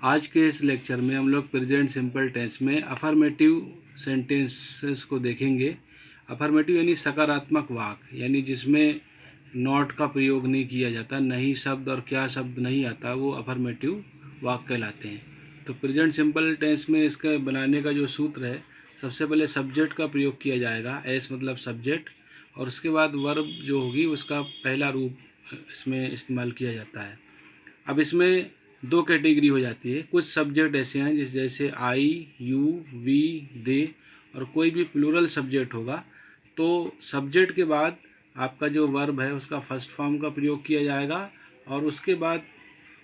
आज के इस लेक्चर में हम लोग प्रेजेंट सिंपल टेंस में अफर्मेटिव सेंटेंसेस को देखेंगे। अफर्मेटिव यानी सकारात्मक वाक्य, यानी जिसमें नॉट का प्रयोग नहीं किया जाता, नहीं शब्द और क्या शब्द नहीं आता, वो अफर्मेटिव वाक्य कहलाते हैं। तो प्रेजेंट सिंपल टेंस में इसके बनाने का जो सूत्र है, सबसे पहले सब्जेक्ट का प्रयोग किया जाएगा, एस मतलब सब्जेक्ट, और उसके बाद वर्ब जो होगी उसका पहला रूप इसमें इस्तेमाल किया जाता है। अब इसमें दो कैटेगरी हो जाती है। कुछ सब्जेक्ट ऐसे हैं जैसे आई, यू, वी, दे, और कोई भी प्लूरल सब्जेक्ट होगा तो सब्जेक्ट के बाद आपका जो वर्ब है उसका फर्स्ट फॉर्म का प्रयोग किया जाएगा, और उसके बाद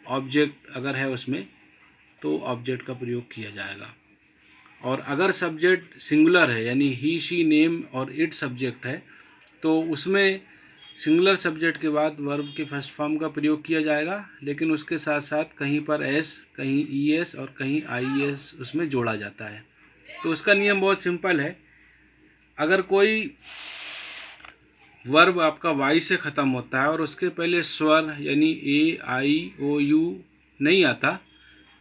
ऑब्जेक्ट अगर है उसमें तो ऑब्जेक्ट का प्रयोग किया जाएगा। और अगर सब्जेक्ट सिंगुलर है यानी ही, शी, नेम और इट सब्जेक्ट है तो उसमें सिंगुलर सब्जेक्ट के बाद वर्ब के फर्स्ट फॉर्म का प्रयोग किया जाएगा, लेकिन उसके साथ साथ कहीं पर एस, कहीं ई एस और कहीं आई एस उसमें जोड़ा जाता है। तो उसका नियम बहुत सिंपल है। अगर कोई वर्ब आपका वाई से ख़त्म होता है और उसके पहले स्वर यानी ए, आई, ओ, यू नहीं आता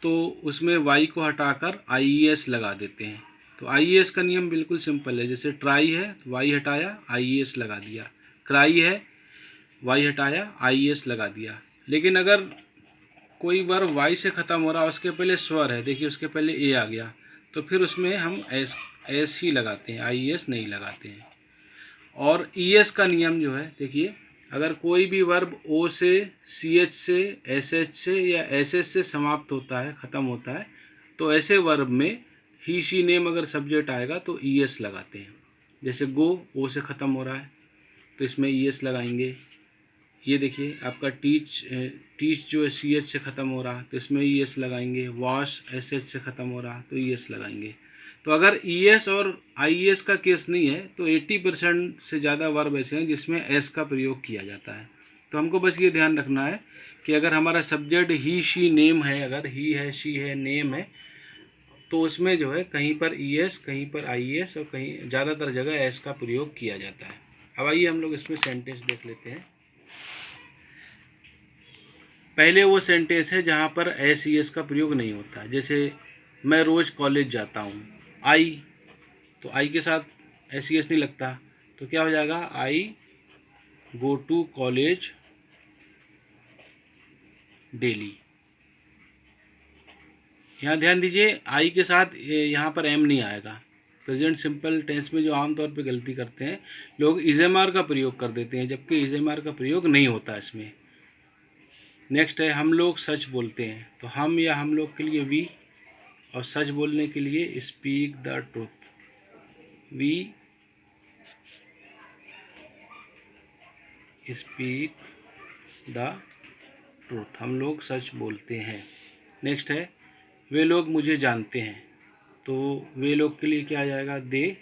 तो उसमें वाई को हटाकर आई एस लगा देते हैं। तो आई एस का नियम बिल्कुल सिंपल है। जैसे ट्राई है तो वाई हटाया, आई एस लगा दिया। क्राई है, वाई हटाया, आई एस लगा दिया। लेकिन अगर कोई वर्ब वाई से ख़त्म हो रहा है, उसके पहले स्वर है, देखिए उसके पहले ए आ गया, तो फिर उसमें हम एस ही लगाते हैं, आई एस नहीं लगाते हैं। और ई एस का नियम जो है, देखिए अगर कोई भी वर्ब ओ से, सी एच से, एस एच से या एस एस से समाप्त होता है, ख़त्म होता है, तो ऐसे वर्ब में ही, शी, नेम अगर सब्जेक्ट आएगा तो ई एस लगाते हैं। जैसे गो, ओ से ख़त्म हो रहा है तो इसमें ई एस लगाएंगे। ये देखिए आपका टीच जो है सी एच से ख़त्म हो रहा तो इसमें ई एस लगाएंगे। वॉश एस एच से ख़त्म हो रहा तो ई एस लगाएंगे। तो अगर ई एस और आई एस का केस नहीं है तो 80% से ज़्यादा वर्ब ऐसे हैं जिसमें एस का प्रयोग किया जाता है। तो हमको बस ये ध्यान रखना है कि अगर हमारा सब्जेक्ट ही, शी, नेम है, अगर ही है, शी है, नेम है, तो उसमें जो है कहीं पर ई एस, कहीं पर आई एस और कहीं ज़्यादातर जगह एस का प्रयोग किया जाता है। अब आइए हम लोग इसमें सेंटेंस देख लेते हैं। पहले वो सेंटेंस है जहाँ पर एस ई एस का प्रयोग नहीं होता। जैसे मैं रोज़ कॉलेज जाता हूँ, आई, तो आई के साथ एस ई एस नहीं लगता, तो क्या हो जाएगा, आई गो टू कॉलेज डेली। यहाँ ध्यान दीजिए, आई के साथ यहाँ पर एम नहीं आएगा। प्रेजेंट सिंपल टेंस में जो आमतौर पे गलती करते हैं लोग, इजेमार का प्रयोग कर देते हैं, जबकि इजेमार का प्रयोग नहीं होता इसमें। नेक्स्ट है हम लोग सच बोलते हैं, तो हम या हम लोग के लिए वी, और सच बोलने के लिए speak the truth, we speak the truth, हम लोग सच बोलते हैं। नेक्स्ट है वे लोग मुझे जानते हैं, तो वे लोग के लिए क्या आ जाएगा, दे,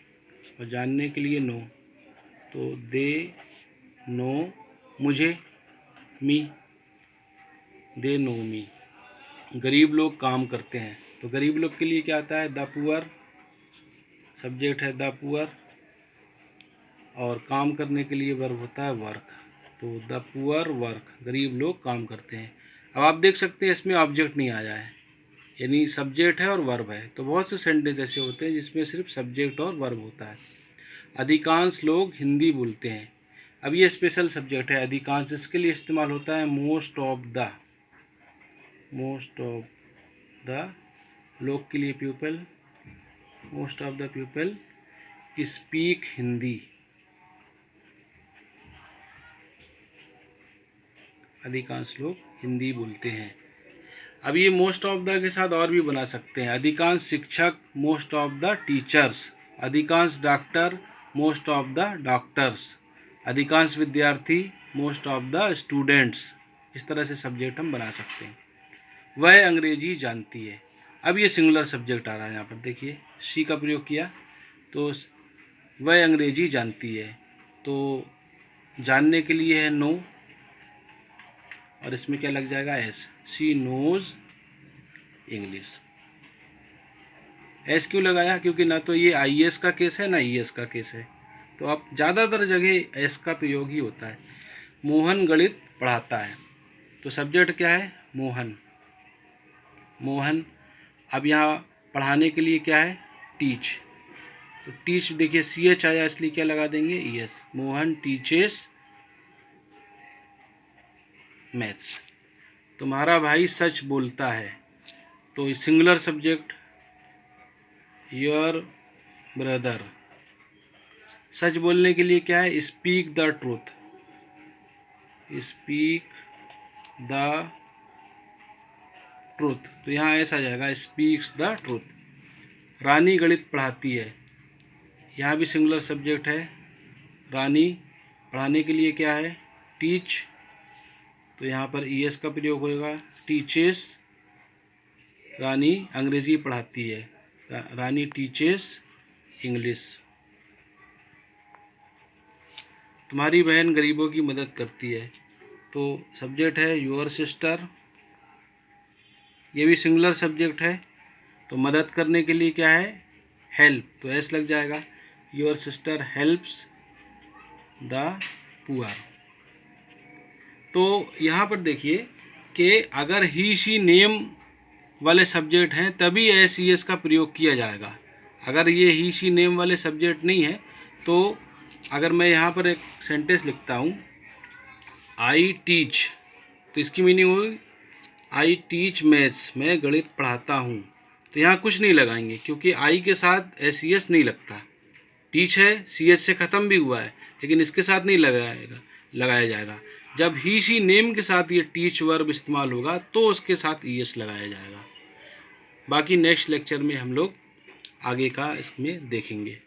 और जानने के लिए नो, तो दे नो मुझे, मी, दे नो मी। गरीब लोग काम करते हैं, तो गरीब लोग के लिए क्या आता है, द पुअर, सब्जेक्ट है द पुअर, और काम करने के लिए वर्ब होता है वर्क, तो द पुअर वर्क, गरीब लोग काम करते हैं। अब आप देख सकते हैं इसमें ऑब्जेक्ट नहीं आया है, यानी सब्जेक्ट है और वर्ब है। तो बहुत से सेंटेंस ऐसे होते हैं जिसमें सिर्फ सब्जेक्ट और वर्ब होता है। अधिकांश लोग हिंदी बोलते हैं, अब ये स्पेशल सब्जेक्ट है अधिकांश, इसके लिए इस्तेमाल होता है most of the, most of the, लोग के लिए people, most of the people speak Hindi, अधिकांश लोग हिंदी बोलते हैं। अब ये मोस्ट ऑफ द के साथ और भी बना सकते हैं, अधिकांश शिक्षक, मोस्ट ऑफ द टीचर्स, अधिकांश doctor, most of the doctors, अधिकांश विद्यार्थी, मोस्ट ऑफ द स्टूडेंट्स। इस तरह से सब्जेक्ट हम बना सकते हैं। वह अंग्रेजी जानती है, अब ये सिंगुलर सब्जेक्ट आ रहा है यहाँ पर, देखिए शी का प्रयोग किया, तो वह अंग्रेजी जानती है, तो जानने के लिए है नो, और इसमें क्या लग जाएगा, s, she knows English. S क्यों लगाया, क्योंकि ना तो ये आई एस का केस है ना ई एस का केस है, तो आप ज़्यादातर जगह एस का प्रयोग ही होता है। मोहन गणित पढ़ाता है, तो सब्जेक्ट क्या है, मोहन, मोहन। अब यहाँ पढ़ाने के लिए क्या है, टीच। तो टीच देखिए CH आया इसलिए क्या लगा देंगे, ES। Mohan teaches maths. तुम्हारा भाई सच बोलता है, तो सिंगुलर सब्जेक्ट योर ब्रदर। सच बोलने के लिए क्या है, speak the truth. Speak the truth, तो यहाँ ऐसा आ जाएगा स्पीक्स द ट्रूथ। रानी गणित पढ़ाती है, यहाँ भी सिंगुलर सब्जेक्ट है रानी। पढ़ाने के लिए क्या है, टीच, तो यहाँ पर ES का प्रयोग होगा। टीचेस, रानी अंग्रेज़ी पढ़ाती है, रानी टीचेस इंग्लिश। तुम्हारी बहन गरीबों की मदद करती है, तो सब्जेक्ट है योर सिस्टर, ये भी सिंगुलर सब्जेक्ट है। तो मदद करने के लिए क्या है, हेल्प, तो S लग जाएगा। Your sister helps the poor. तो यहाँ पर देखिए कि अगर ही शी नेम वाले सब्जेक्ट हैं तभी SES का प्रयोग किया जाएगा। अगर ये ही शी नेम वाले सब्जेक्ट नहीं है तो अगर मैं यहाँ पर एक सेंटेंस लिखता हूँ आई टीच, तो इसकी मीनिंग होगी आई टीच मैथ्स, मैं गणित पढ़ाता हूँ। तो यहाँ कुछ नहीं लगाएंगे क्योंकि आई के साथ SES नहीं लगता। टीच है, CH से ख़त्म भी हुआ है, लेकिन इसके साथ नहीं लगाया जाएगा। जब ही शी नेम के साथ ये टीच वर्ब इस्तेमाल होगा तो उसके साथ ES लगाया जाएगा। बाकी नेक्स्ट लेक्चर में हम लोग आगे का इसमें देखेंगे।